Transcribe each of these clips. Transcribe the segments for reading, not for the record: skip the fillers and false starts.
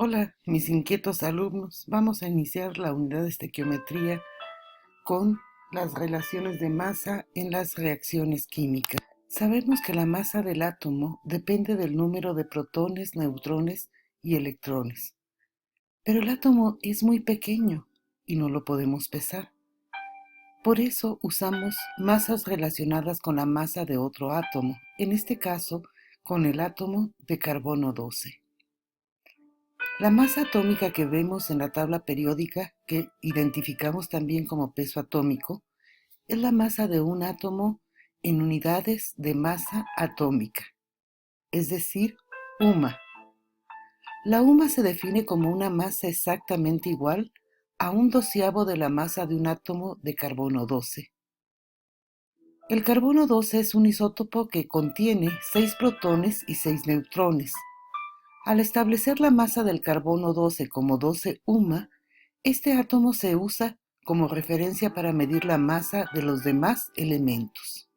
Hola, mis inquietos alumnos. Vamos a iniciar la unidad de estequiometría con las relaciones de masa en las reacciones químicas. Sabemos que la masa del átomo depende del número de protones, neutrones y electrones. Pero el átomo es muy pequeño y no lo podemos pesar. Por eso usamos masas relacionadas con la masa de otro átomo, en este caso con el átomo de carbono 12. La masa atómica que vemos en la tabla periódica, que identificamos también como peso atómico, es la masa de un átomo en unidades de masa atómica, es decir, UMA. La UMA se define como una masa exactamente igual a un doceavo de la masa de un átomo de carbono 12. El carbono 12 es un isótopo que contiene 6 protones y 6 neutrones. Al establecer la masa del carbono 12 como 12 UMA, este átomo se usa como referencia para medir la masa de los demás elementos.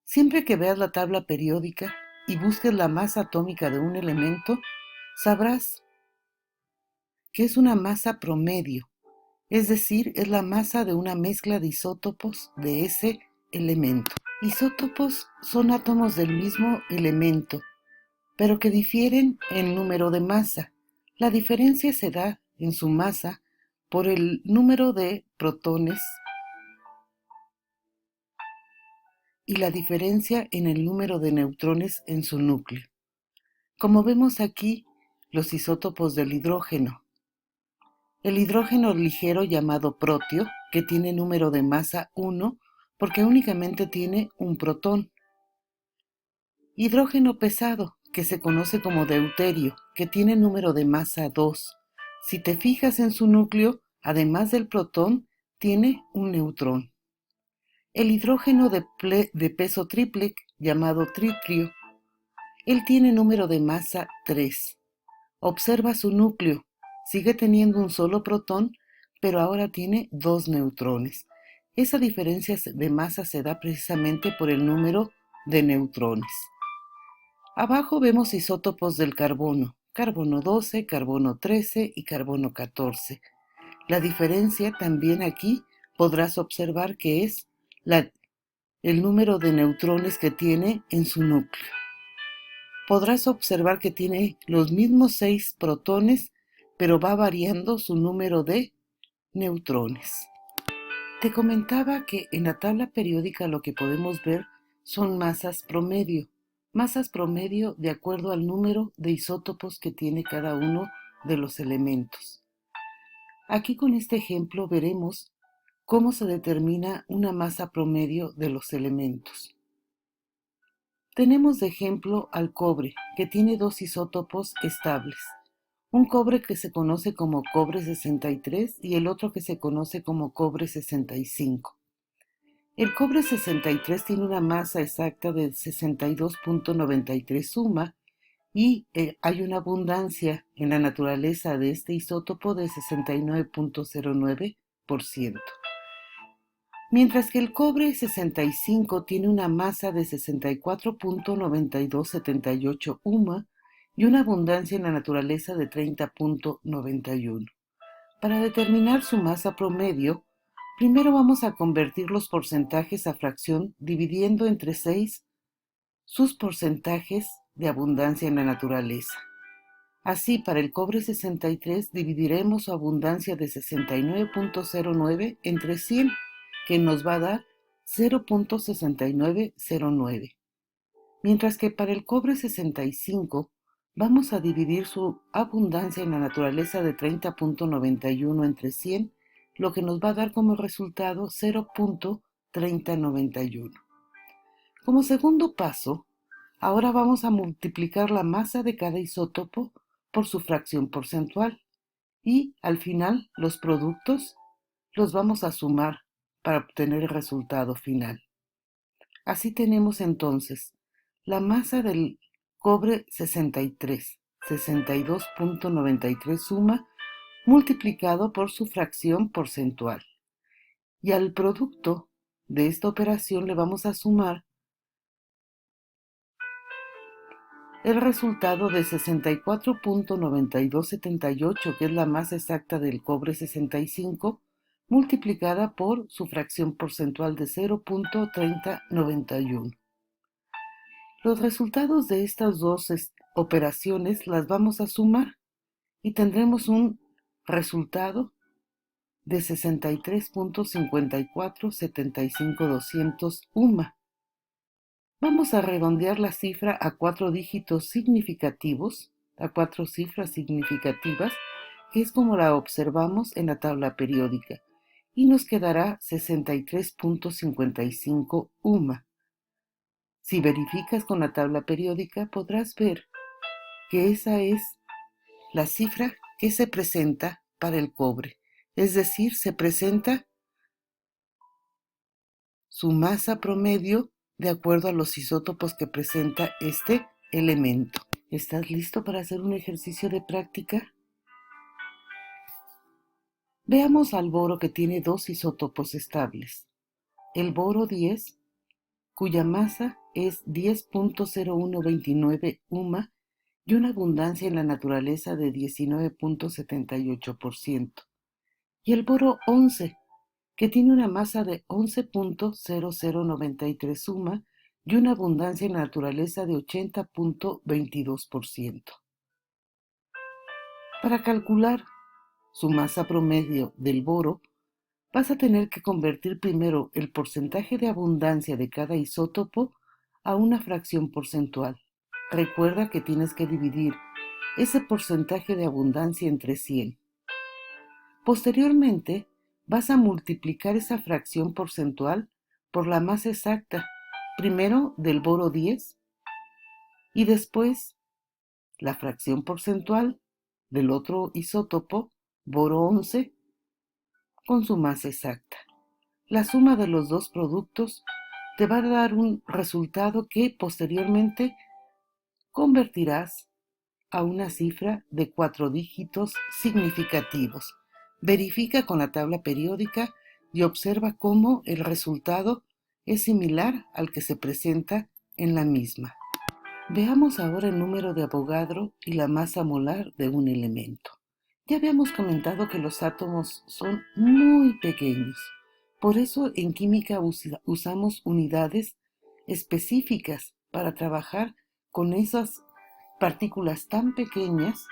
Siempre que veas la tabla periódica y busques la masa atómica de un elemento, sabrás que es una masa promedio, es decir, es la masa de una mezcla de isótopos de ese elemento. Isótopos son átomos del mismo elemento, pero que difieren en número de masa. La diferencia se da en su masa por el número de protones y la diferencia en el número de neutrones en su núcleo. Como vemos aquí, los isótopos del hidrógeno. El hidrógeno ligero llamado protio, que tiene número de masa 1 porque únicamente tiene un protón. Hidrógeno pesado, que se conoce como deuterio, que tiene número de masa 2. Si te fijas en su núcleo, además del protón, tiene un neutrón. El hidrógeno de peso triple, llamado tritrio, él tiene número de masa 3. Observa su núcleo, sigue teniendo un solo protón, pero ahora tiene 2 neutrones. Esa diferencia de masa se da precisamente por el número de neutrones. Abajo vemos isótopos del carbono, carbono 12, carbono 13 y carbono 14. La diferencia también aquí podrás observar que es el número de neutrones que tiene en su núcleo. Podrás observar que tiene los mismos 6 protones, pero va variando su número de neutrones. Te comentaba que en la tabla periódica lo que podemos ver son masas promedio de acuerdo al número de isótopos que tiene cada uno de los elementos. Aquí con este ejemplo veremos cómo se determina una masa promedio de los elementos. Tenemos de ejemplo al cobre, que tiene 2 isótopos estables. Un cobre que se conoce como cobre 63 y el otro que se conoce como cobre 65. El cobre 63 tiene una masa exacta de 62.93 suma y hay una abundancia en la naturaleza de este isótopo de 69.09%. Mientras que el cobre 65 tiene una masa de 64.9278 UMA y una abundancia en la naturaleza de 30.91. Para determinar su masa promedio, primero vamos a convertir los porcentajes a fracción dividiendo entre 6 sus porcentajes de abundancia en la naturaleza. Así, para el cobre 63 dividiremos su abundancia de 69.09 entre 100, que nos va a dar 0.6909. Mientras que para el cobre 65 vamos a dividir su abundancia en la naturaleza de 30.91 entre 100, lo que nos va a dar como resultado 0.3091. Como segundo paso, ahora vamos a multiplicar la masa de cada isótopo por su fracción porcentual y al final los productos los vamos a sumar para obtener el resultado final. Así tenemos entonces la masa del cobre 63, 62.93 suma, multiplicado por su fracción porcentual. Y al producto de esta operación le vamos a sumar el resultado de 64.9278, que es la masa exacta del cobre 65, multiplicada por su fracción porcentual de 0.3091. Los resultados de estas dos operaciones las vamos a sumar y tendremos un resultado de 63.5475 UMA. Vamos a redondear la cifra a 4 dígitos significativos, a 4 cifras significativas, que es como la observamos en la tabla periódica, y nos quedará 63.55 UMA. Si verificas con la tabla periódica, podrás ver que esa es la cifra que se presenta para el cobre, es decir, se presenta su masa promedio de acuerdo a los isótopos que presenta este elemento. ¿Estás listo para hacer un ejercicio de práctica? Veamos al boro, que tiene dos isótopos estables. El boro 10, cuya masa es 10.0129 UMA y una abundancia en la naturaleza de 19.78%. Y el boro 11, que tiene una masa de 11.0093 UMA y una abundancia en la naturaleza de 80.22%. Para calcular su masa promedio del boro, vas a tener que convertir primero el porcentaje de abundancia de cada isótopo a una fracción porcentual. Recuerda que tienes que dividir ese porcentaje de abundancia entre 100. Posteriormente, vas a multiplicar esa fracción porcentual por la masa exacta, primero del boro 10 y después la fracción porcentual del otro isótopo, boro 11, con su masa exacta. La suma de los dos productos te va a dar un resultado que posteriormente convertirás a una cifra de 4 dígitos significativos. Verifica con la tabla periódica y observa cómo el resultado es similar al que se presenta en la misma. Veamos ahora el número de Avogadro y la masa molar de un elemento. Ya habíamos comentado que los átomos son muy pequeños. Por eso en química usamos unidades específicas para trabajar con esas partículas tan pequeñas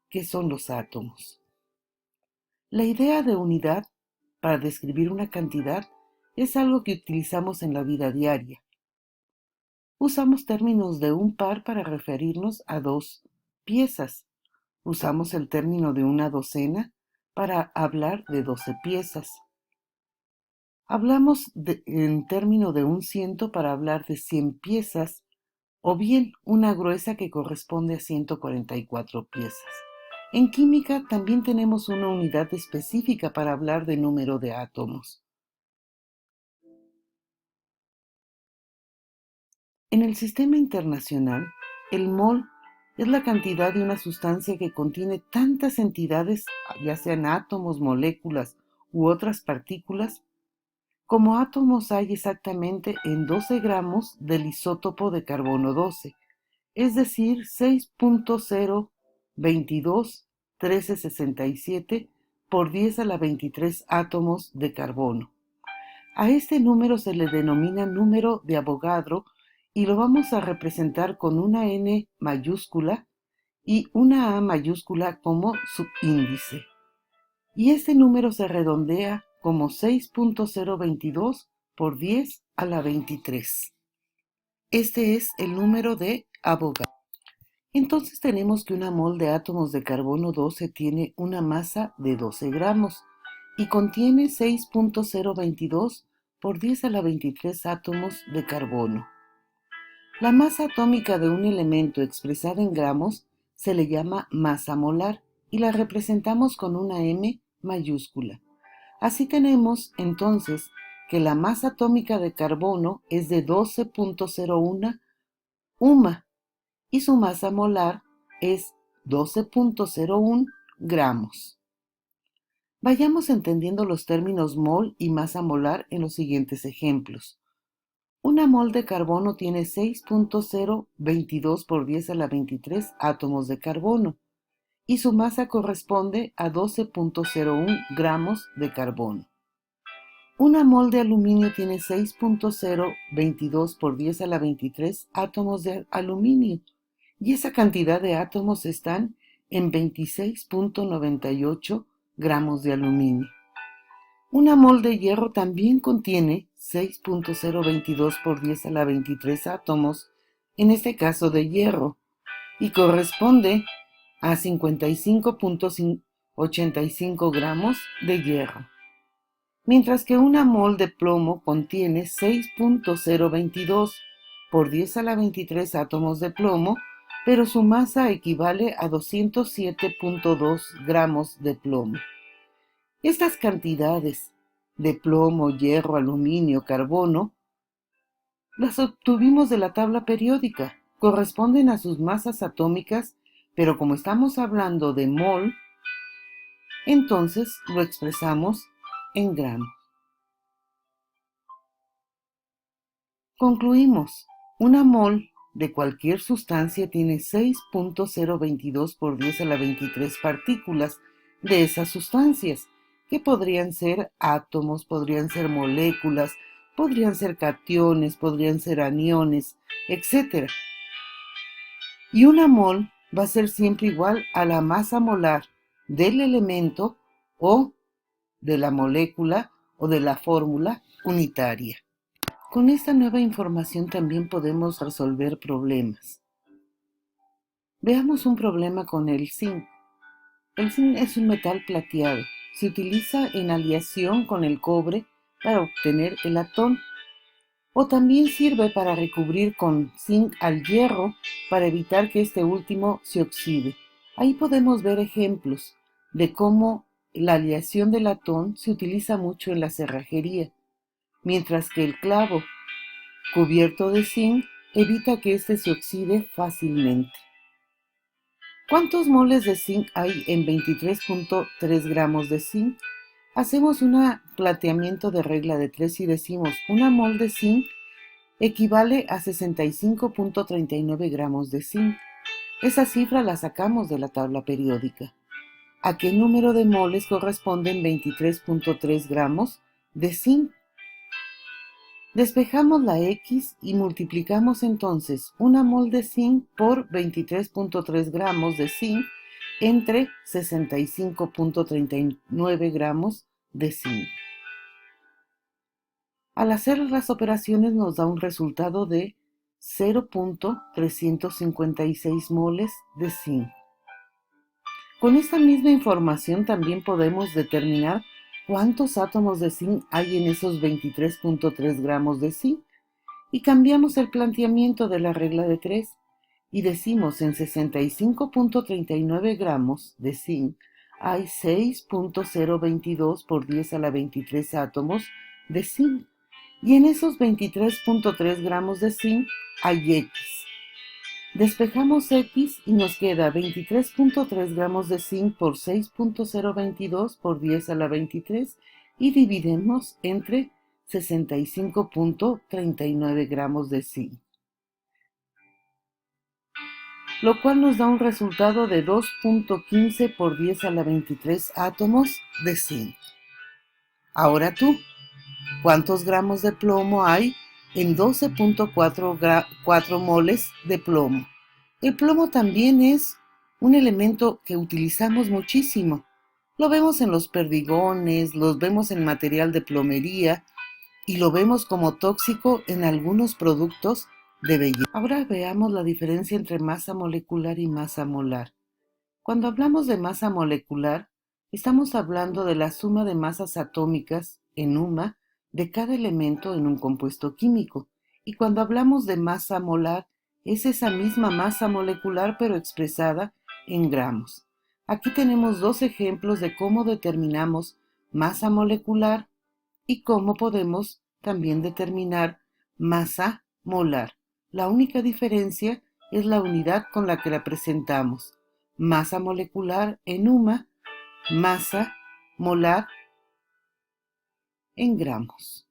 que son los átomos. La idea de unidad para describir una cantidad es algo que utilizamos en la vida diaria. Usamos términos de un par para referirnos a dos piezas. Usamos el término de una docena para hablar de 12 piezas. Hablamos en término de un ciento para hablar de 100 piezas, o bien una gruesa que corresponde a 144 piezas. En química también tenemos una unidad específica para hablar de número de átomos. En el sistema internacional, el mol es la cantidad de una sustancia que contiene tantas entidades, ya sean átomos, moléculas u otras partículas, como átomos hay exactamente en 12 gramos del isótopo de carbono 12, es decir, 6.022.1367 por 10 a la 23 átomos de carbono. A este número se le denomina número de Avogadro y lo vamos a representar con una N mayúscula y una A mayúscula como subíndice. Y este número se redondea como 6.022 por 10 a la 23. Este es el número de Avogadro. Entonces tenemos que una mol de átomos de carbono 12 tiene una masa de 12 gramos y contiene 6.022 por 10 a la 23 átomos de carbono. La masa atómica de un elemento expresada en gramos se le llama masa molar y la representamos con una M mayúscula. Así tenemos entonces que la masa atómica de carbono es de 12.01 UMA y su masa molar es 12.01 gramos. Vayamos entendiendo los términos mol y masa molar en los siguientes ejemplos. Una mol de carbono tiene 6.022 por 10 a la 23 átomos de carbono y su masa corresponde a 12.01 gramos de carbono. Una mol de aluminio tiene 6.022 por 10 a la 23 átomos de aluminio y esa cantidad de átomos están en 26.98 gramos de aluminio. Una mol de hierro también contiene 6.022 por 10 a la 23 átomos, en este caso de hierro, y corresponde a 55.85 gramos de hierro. Mientras que una mol de plomo contiene 6.022 por 10 a la 23 átomos de plomo, pero su masa equivale a 207.2 gramos de plomo. Estas cantidades de plomo, hierro, aluminio, carbono, las obtuvimos de la tabla periódica, corresponden a sus masas atómicas, pero como estamos hablando de mol, entonces lo expresamos en gramos. Concluimos, una mol de cualquier sustancia tiene 6.022 por 10 a la 23 partículas de esas sustancias, que podrían ser átomos, podrían ser moléculas, podrían ser cationes, podrían ser aniones, etc. Y una mol va a ser siempre igual a la masa molar del elemento o de la molécula o de la fórmula unitaria. Con esta nueva información también podemos resolver problemas. Veamos un problema con el zinc. El zinc es un metal plateado. Se utiliza en aleación con el cobre para obtener el latón. O también sirve para recubrir con zinc al hierro para evitar que este último se oxide. Ahí podemos ver ejemplos de cómo la aleación de latón se utiliza mucho en la cerrajería, mientras que el clavo cubierto de zinc evita que éste se oxide fácilmente. ¿Cuántos moles de zinc hay en 23.3 gramos de zinc? Hacemos un planteamiento de regla de 3 y decimos una mol de zinc equivale a 65.39 gramos de zinc. Esa cifra la sacamos de la tabla periódica. ¿A qué número de moles corresponden 23.3 gramos de zinc? Despejamos la X y multiplicamos entonces una mol de zinc por 23.3 gramos de zinc entre 65.39 gramos de zinc. Al hacer las operaciones nos da un resultado de 0.356 moles de zinc. Con esta misma información también podemos determinar cuántos átomos de zinc hay en esos 23.3 gramos de zinc y cambiamos el planteamiento de la regla de 3 y decimos en 65.39 gramos de zinc hay 6.022 por 10 a la 23 átomos de zinc y en esos 23.3 gramos de zinc hay X. Despejamos X y nos queda 23.3 gramos de zinc por 6.022 por 10 a la 23 y dividimos entre 65.39 gramos de zinc, lo cual nos da un resultado de 2.15 por 10 a la 23 átomos de zinc. Ahora tú, ¿cuántos gramos de plomo hay en 12.4 moles de plomo? El plomo también es un elemento que utilizamos muchísimo. Lo vemos en los perdigones, los vemos en material de plomería y lo vemos como tóxico en algunos productos de belleza. Ahora veamos la diferencia entre masa molecular y masa molar. Cuando hablamos de masa molecular, estamos hablando de la suma de masas atómicas en UMA de cada elemento en un compuesto químico. Y cuando hablamos de masa molar, es esa misma masa molecular pero expresada en gramos. Aquí tenemos dos ejemplos de cómo determinamos masa molecular y cómo podemos también determinar masa molar. La única diferencia es la unidad con la que la presentamos. Masa molecular en UMA, masa molar en gramos.